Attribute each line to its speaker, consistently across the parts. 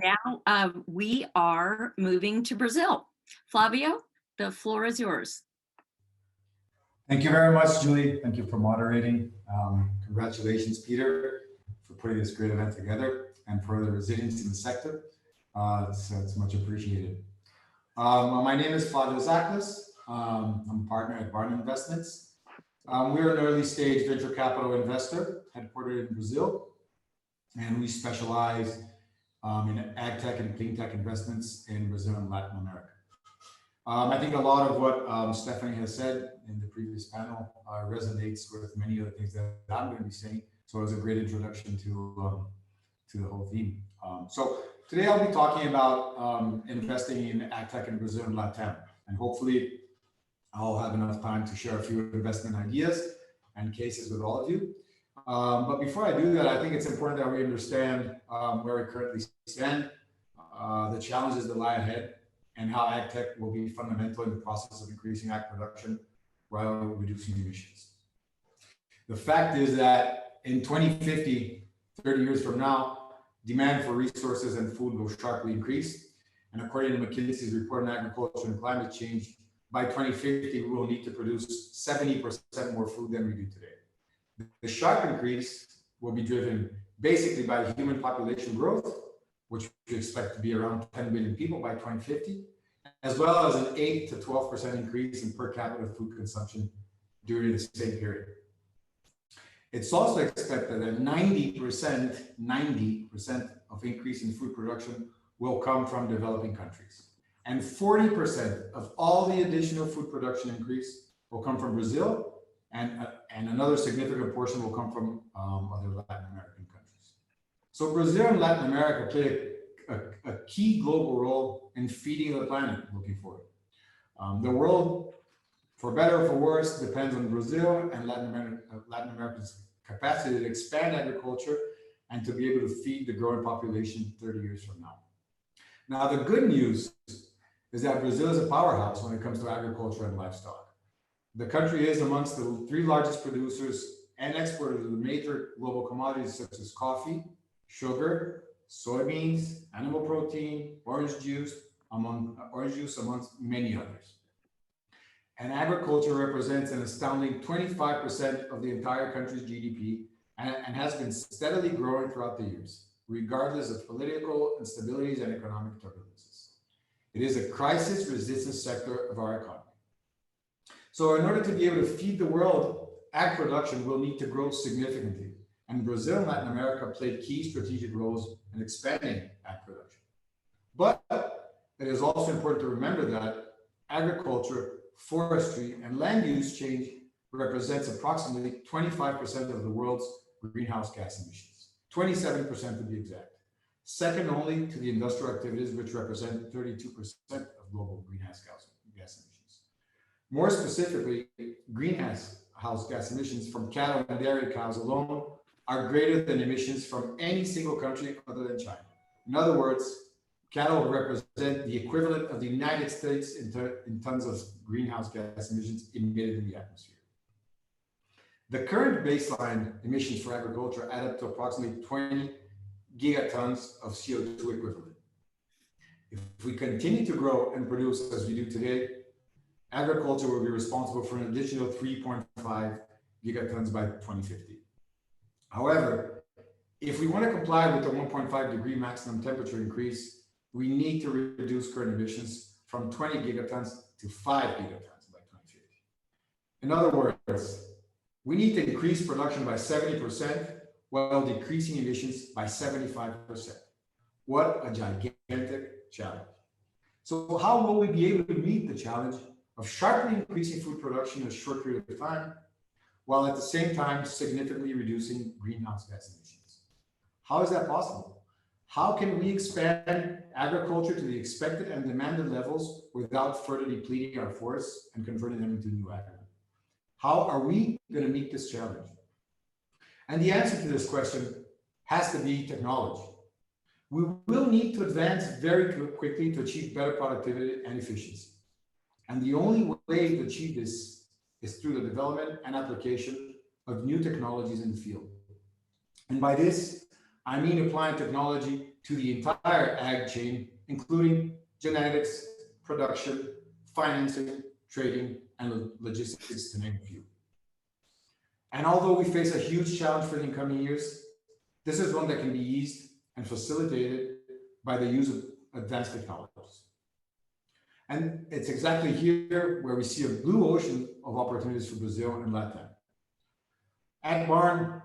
Speaker 1: Now we are moving to Brazil. Flavio, the floor is yours.
Speaker 2: Thank you very much, Julie. Thank you for moderating. Congratulations, Peter, for putting this great event together and for the resilience in the sector. It's much appreciated. My name is Flavio Zaclis. I'm a partner at Barn Investments. We're an early stage venture capital investor headquartered in Brazil, and we specialize in AgTech and CleanTech investments in Brazil and Latin America. I think a lot of what Stephanie has said in the previous panel resonates with many of the things that I'm going to be saying. So it was a great introduction to the whole theme. So today I'll be talking about investing in AgTech in Brazil and Latam, and hopefully I'll have enough time to share a few investment ideas and cases with all of you. But before I do that, I think it's important that we understand where we currently stand, the challenges that lie ahead, and how AgTech will be fundamental in the process of increasing ag production while reducing emissions. The fact is that in 2050, 30 years from now, demand for resources and food will sharply increase. And according to McKinsey's report on agriculture and climate change, by 2050, we will need to produce 70% more food than we do today. The sharp increase will be driven basically by human population growth, which we expect to be around 10 billion people by 2050, as well as an 8 to 12% increase in per capita food consumption during the same period. It's also expected that 90% of increase in food production will come from developing countries. And 40% of all the additional food production increase will come from Brazil, and another significant portion will come from other Latin American countries. So Brazil and Latin America play a key global role in feeding the planet looking forward. The world, for better or for worse, depends on Brazil and Latin America's capacity to expand agriculture and to be able to feed the growing population 30 years from now. Now, the good news is that Brazil is a powerhouse when it comes to agriculture and livestock. The country is amongst the 3 largest producers and exporters of the major global commodities such as coffee, sugar, soybeans, animal protein, orange juice, amongst many others. And agriculture represents an astounding 25% of the entire country's GDP and has been steadily growing throughout the years, regardless of political instabilities and economic turbulences. It is a crisis-resistant sector of our economy. So in order to be able to feed the world, ag production will need to grow significantly. And Brazil and Latin America play key strategic roles in expanding ag production. But it is also important to remember that agriculture, forestry, and land use change represents approximately 25% of the world's greenhouse gas emissions, 27% to be exact, second only to the industrial activities, which represent 32% of global greenhouse gas emissions. More specifically, greenhouse gas emissions from cattle and dairy cows alone are greater than emissions from any single country other than China. In other words, cattle represent the equivalent of the United States in tons of greenhouse gas emissions emitted in the atmosphere. The current baseline emissions for agriculture add up to approximately 20 gigatons of CO2 equivalent. If we continue to grow and produce as we do today, agriculture will be responsible for an additional 3.5 gigatons by 2050. However, if we want to comply with the 1.5 degree maximum temperature increase, we need to reduce current emissions from 20 gigatons to 5 gigatons by 2050. In other words, we need to increase production by 70% while decreasing emissions by 75%. What a gigantic challenge. So how will we be able to meet the challenge of sharply increasing food production in a short period of time, while at the same time significantly reducing greenhouse gas emissions? How is that possible? How can we expand agriculture to the expected and demanded levels without further depleting our forests and converting them into new agriculture? How are we going to meet this challenge? And the answer to this question has to be technology. We will need to advance very quickly to achieve better productivity and efficiency. And the only way to achieve this is through the development and application of new technologies in the field. And by this, I mean applying technology to the entire ag chain, including genetics, production, financing, trading, and logistics, to name a few. And although we face a huge challenge for the incoming years, this is one that can be eased and facilitated by the use of advanced technologies. And it's exactly here where we see a blue ocean of opportunities for Brazil and Latin. At Barn,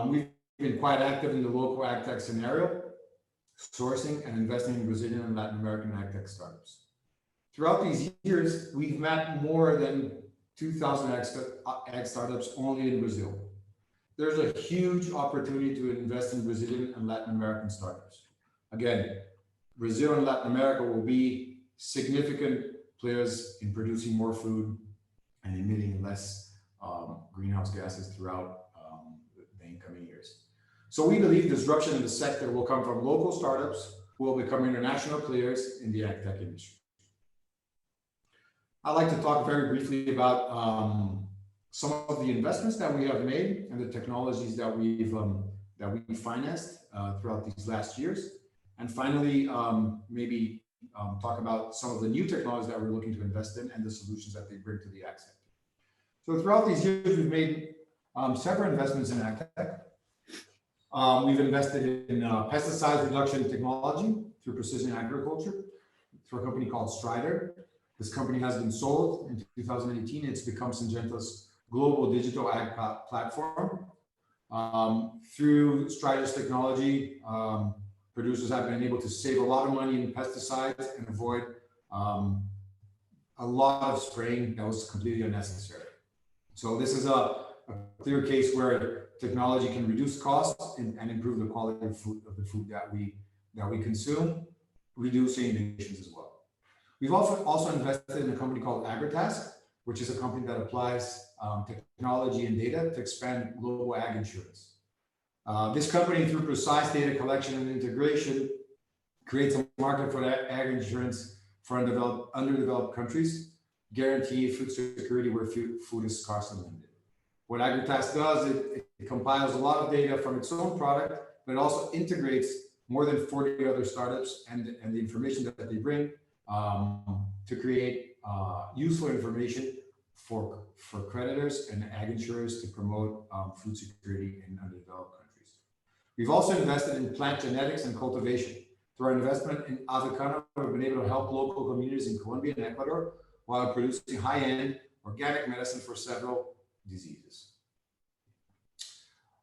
Speaker 2: we've been quite active in the local AgTech scenario, sourcing and investing in Brazilian and Latin American AgTech startups. Throughout these years, we've mapped more than 2,000 ag startups only in Brazil. There's a huge opportunity to invest in Brazilian and Latin American startups. Again, Brazil and Latin America will be significant players in producing more food and emitting less greenhouse gases throughout the incoming years. So we believe disruption in the sector will come from local startups who will become international players in the AgTech industry. I'd like to talk very briefly about some of the investments that we have made and the technologies that we financed throughout these last years. And finally, maybe talk about some of the new technologies that we're looking to invest in and the solutions that they bring to the ag sector. So throughout these years, we've made several investments in AgTech. We've invested in pesticide reduction technology through precision agriculture through a company called Strider. This company has been sold in 2018. It's become Syngenta's global digital ag platform. Through Strider's technology, producers have been able to save a lot of money in pesticides and avoid a lot of spraying that was completely unnecessary. So this is a clear case where technology can reduce costs and improve the quality of the food that we consume, reducing emissions as well. We've also invested in a company called AgriTask, which is a company that applies technology and data to expand global ag insurance. This company, through precise data collection and integration, creates a market for ag insurance for underdeveloped countries, guaranteeing food security where food is scarce and limited. What AgriTask does, it compiles a lot of data from its own product, but it also integrates more than 40 other startups and the information that they bring to create useful information for creditors and ag insurers to promote food security in underdeveloped countries. We've also invested in plant genetics and cultivation. Through our investment in avocado, we've been able to help local communities in Colombia and Ecuador while producing high-end organic medicine for several diseases.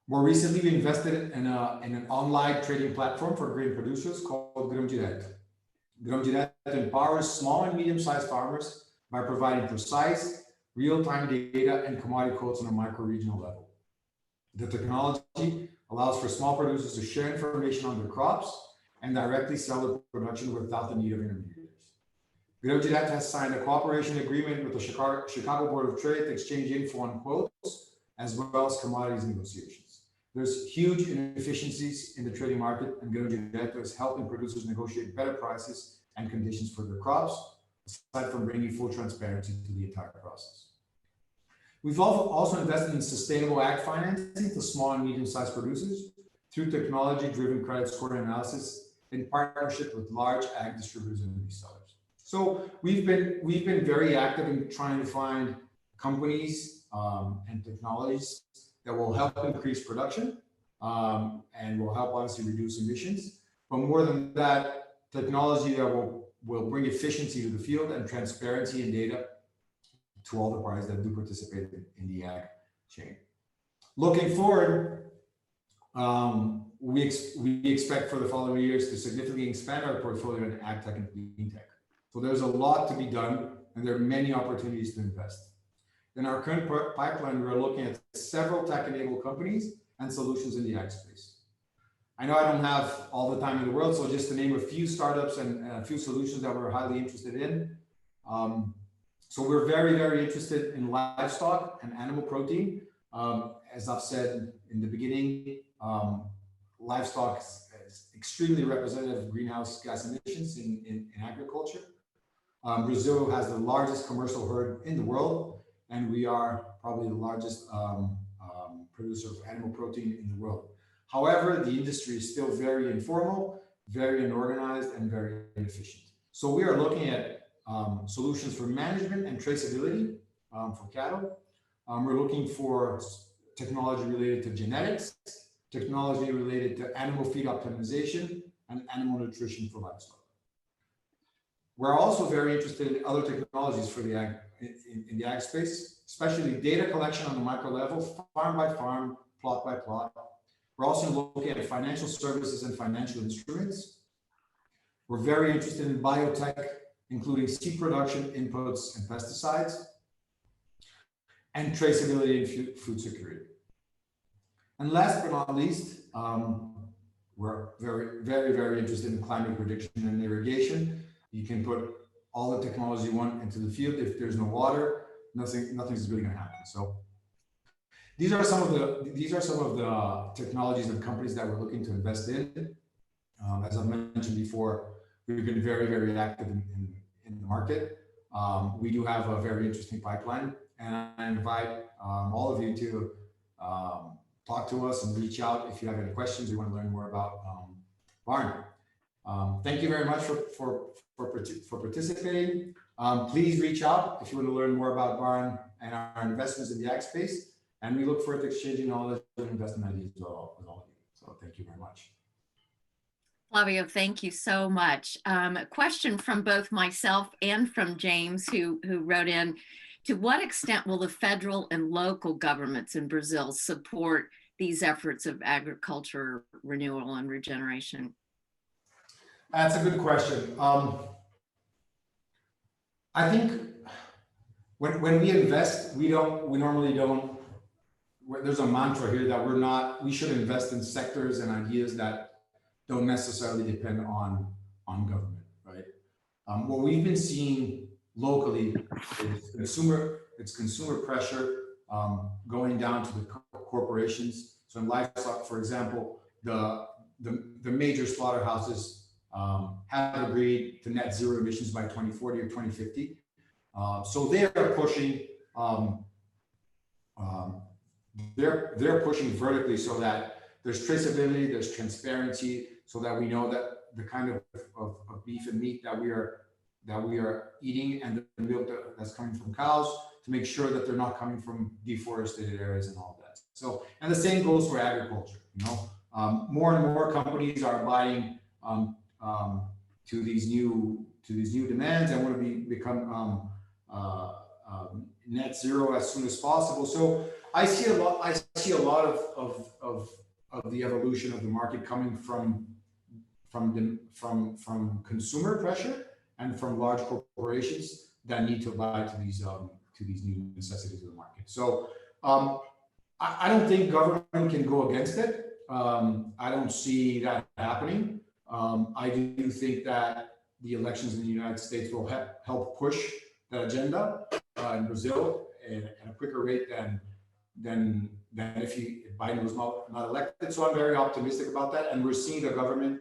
Speaker 2: More recently, we invested in an online trading platform for grain producers called Goizueta. Goizueta empowers small and medium-sized farmers by providing precise, real-time data and commodity quotes on a micro-regional level. The technology allows for small producers to share information on their crops and directly sell their production without the need of intermediaries. Goizueta has signed a cooperation agreement with the Chicago Board of Trade to exchange info on quotes as well as commodities negotiations. There's huge inefficiencies in the trading market, and Goizueta is helping producers negotiate better prices and conditions for their crops, aside from bringing full transparency to the entire process. We've also invested in sustainable ag financing to small and medium-sized producers through technology-driven credit score analysis in partnership with large ag distributors and resellers. So we've been very active in trying to find companies and technologies that will help increase production and will help obviously reduce emissions. But more than that, technology that will bring efficiency to the field and transparency and data to all the parties that do participate in the ag chain. Looking forward, we expect for the following years to significantly expand our portfolio in AgTech and CleanTech. So there's a lot to be done, and there are many opportunities to invest. In our current pipeline, we're looking at several tech-enabled companies and solutions in the ag space. I know I don't have all the time in the world, so just to name a few startups and a few solutions that we're highly interested in. So we're very, very interested in livestock and animal protein. As I've said in the beginning, livestock is extremely representative of greenhouse gas emissions in agriculture. Brazil has the largest commercial herd in the world, and we are probably the largest producer of animal protein in the world. However, the industry is still very informal, very unorganized, and very inefficient. So we are looking at solutions for management and traceability for cattle. We're looking for technology related to genetics, technology related to animal feed optimization, and animal nutrition for livestock. We're also very interested in other technologies for the ag in the ag space, especially data collection on the micro level, farm by farm, plot by plot. We're also looking at financial services and financial instruments. We're very interested in biotech, including seed production, inputs, and pesticides, and traceability and food security. And last but not least, we're very interested in climate prediction and irrigation. You can put all the technology you want into the field. If there's no water, nothing's really going to happen. So these are some of the technologies and companies that we're looking to invest in. As I mentioned before, we've been very active in the market. We do have a very interesting pipeline, and I invite all of you to talk to us and reach out if you have any questions or you want to learn more about Barn. Thank you very much for participating. Please reach out if you want to learn more about Barn and our investments in the ag space. And we look forward to exchanging knowledge and investment ideas with all of you. So thank you very much.
Speaker 1: Flavio, thank you so much. A question from both myself and from James, who wrote in: to what extent will the federal and local governments in Brazil support these efforts of agriculture renewal and regeneration?
Speaker 2: That's a good question. I think when we invest, we normally don't. There's a mantra here that we should invest in sectors and ideas that don't necessarily depend on government, right? What we've been seeing locally is consumer pressure going down to the corporations. So in livestock, for example, the major slaughterhouses have agreed to net zero emissions by 2040 or 2050. So they are pushing. They're pushing vertically so that there's traceability, there's transparency, so that we know that the kind of beef and meat that we are eating and the milk that's coming from cows, to make sure that they're not coming from deforested areas and all that. So, and the same goes for agriculture. You know, more and more companies are buying to these new demands and want to become net zero as soon as possible. So I see a lot of the evolution of the market coming from consumer pressure and from large corporations that need to abide to these new necessities of the market. So I don't think government can go against it. I don't see that happening. I do think that the elections in the United States will help push that agenda in Brazil at a quicker rate than if Biden was not elected. So I'm very optimistic about that, and we're seeing the government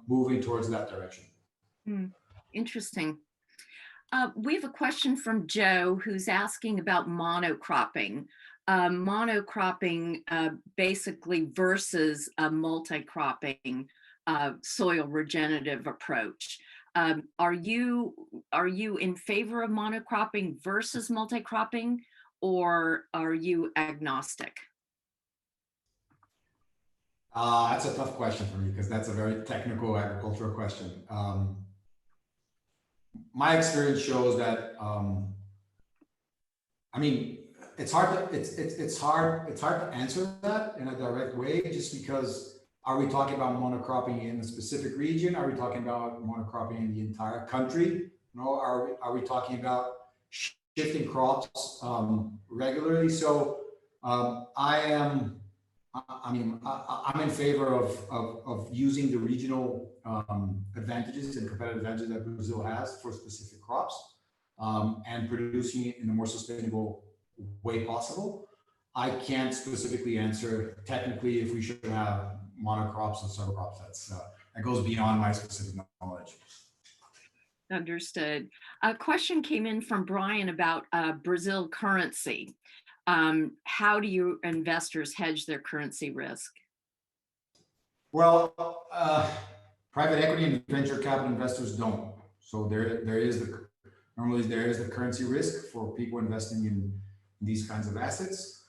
Speaker 2: moving towards that direction.
Speaker 1: Interesting. We have a question from Joe, who's asking about monocropping. Monocropping basically versus a multi-cropping soil regenerative approach. Are you in favor of monocropping versus multi-cropping, or are you agnostic?
Speaker 2: That's a tough question for me because that's a very technical agricultural question. My experience shows that I mean, it's hard to answer that in a direct way, just because are we talking about monocropping in a specific region? Are we talking about monocropping in the entire country? No, are we talking about shifting crops regularly? So I'm in favor of using the regional advantages and competitive advantages that Brazil has for specific crops and producing it in the more sustainable way possible. I can't specifically answer technically if we should have monocrops or several crops. That goes beyond my specific knowledge.
Speaker 1: Understood. A question came in from Brian about Brazil currency. How do you investors hedge their currency risk?
Speaker 2: Well, private equity and venture capital investors don't. So there is normally there is the currency risk for people investing in these kinds of assets.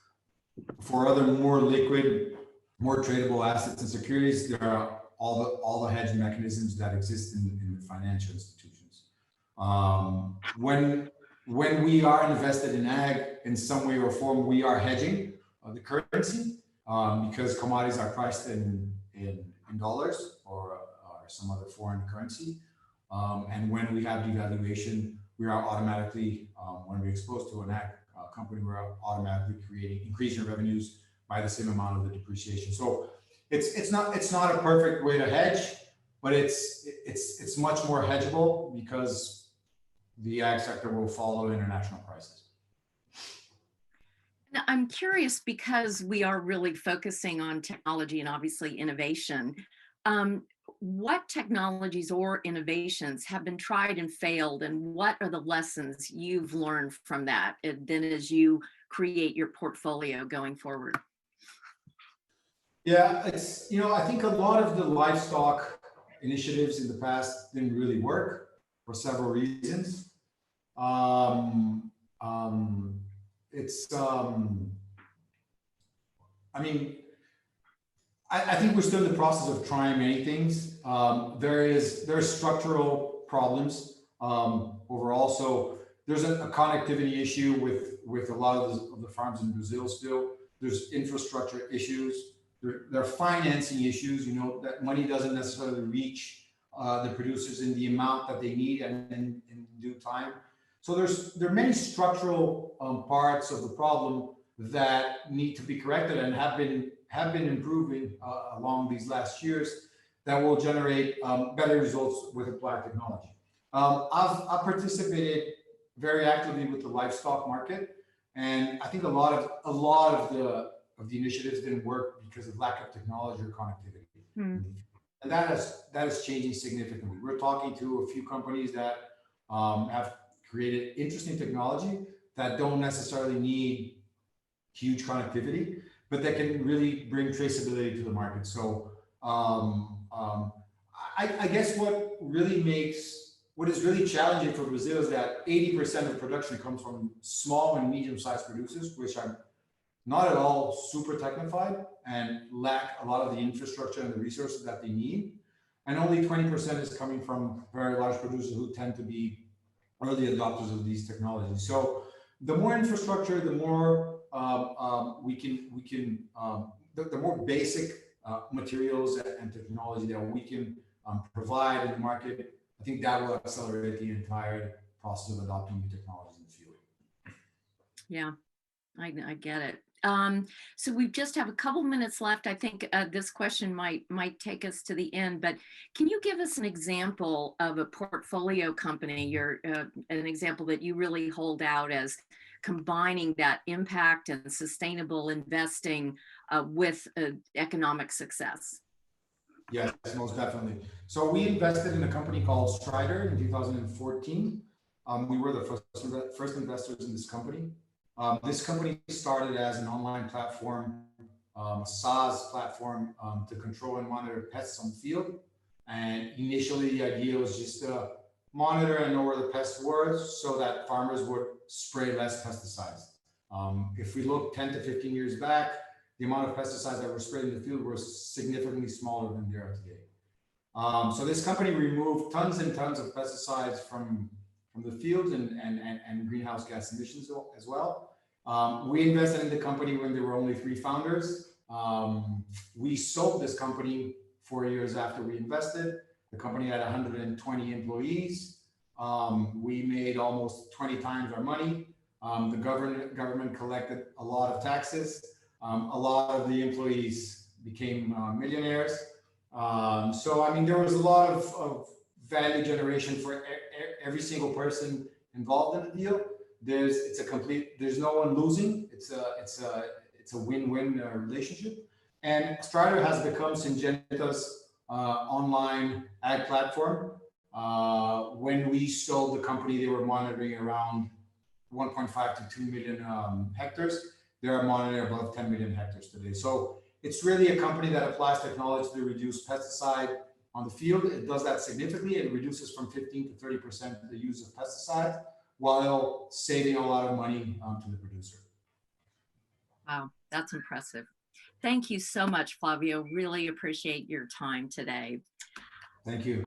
Speaker 2: For other more liquid, more tradable assets and securities, there are all the hedge mechanisms that exist in the financial institutions. When we are invested in ag in some way or form, we are hedging the currency because commodities are priced in dollars or some other foreign currency. And when we have devaluation, we are automatically, when we're exposed to an ag company, we're automatically increasing revenues by the same amount of the depreciation. So it's not a perfect way to hedge, but it's much more hedgeable because the ag sector will follow international prices.
Speaker 1: Now, I'm curious because we are really focusing on technology and obviously innovation. What technologies or innovations have been tried and failed, and what are the lessons you've learned from that, and then as you create your portfolio going forward?
Speaker 2: Yeah, it's, I think a lot of the livestock initiatives in the past didn't really work for several reasons. Um, um, it's, I mean, I think we're still in the process of trying many things. There are structural problems overall. So there's a connectivity issue with a lot of the farms in Brazil still. There's infrastructure issues. There are financing issues. That money doesn't necessarily reach the producers in the amount that they need and in due time. So there are many structural parts of the problem that need to be corrected and have been improving along these last years that will generate better results with applied technology. I've participated very actively with the livestock market, and I think a lot of the initiatives didn't work because of lack of technology or connectivity. And that is changing significantly. We're talking to a few companies that have created interesting technology that don't necessarily need huge connectivity, but that can really bring traceability to the market. So I guess what is really challenging for Brazil is that 80% of production comes from small and medium-sized producers, which are not at all super technified and lack a lot of the infrastructure and the resources that they need. And only 20% is coming from very large producers who tend to be early adopters of these technologies. So the more infrastructure, the more the more basic materials and technology that we can provide in the market, I think that will accelerate the entire process of adopting new technologies in the field.
Speaker 1: Yeah, I get it. So we just have a couple minutes left. I think this question might take us to the end, but can you give us an example of a portfolio company, an example that you really hold out as combining that impact and sustainable investing with economic success?
Speaker 2: Yes, most definitely. So we invested in a company called Strider in 2014. We were the first investors in this company. This company started as an online platform, a SaaS platform to control and monitor pests on the field. And initially, the idea was just to monitor and know where the pests were so that farmers would spray less pesticides. If we look 10 to 15 years back, the amount of pesticides that were sprayed in the field were significantly smaller than they are today. So this company removed tons and tons of pesticides from the fields and greenhouse gas emissions as well. We invested in the company when there were only 3 founders. We sold this company 4 years after we invested. The company had 120 employees. We made almost 20 times our money. The government collected a lot of taxes. A lot of the employees became millionaires. So, I mean, there was a lot of value generation for every single person involved in the deal. There's no one losing. It's a win-win relationship. And Strider has become Syngenta's online ag platform. When we sold the company, they were monitoring around 1.5 to 2 million hectares. They are monitoring above 10 million hectares today. So It's really a company that applies technology to reduce pesticide on the field. It does that significantly. It reduces from 15 to 30% the use of pesticides while saving a lot of money to the producer.
Speaker 1: Wow, that's impressive. Thank you so much, Flavio. Really appreciate your time today.
Speaker 2: Thank you.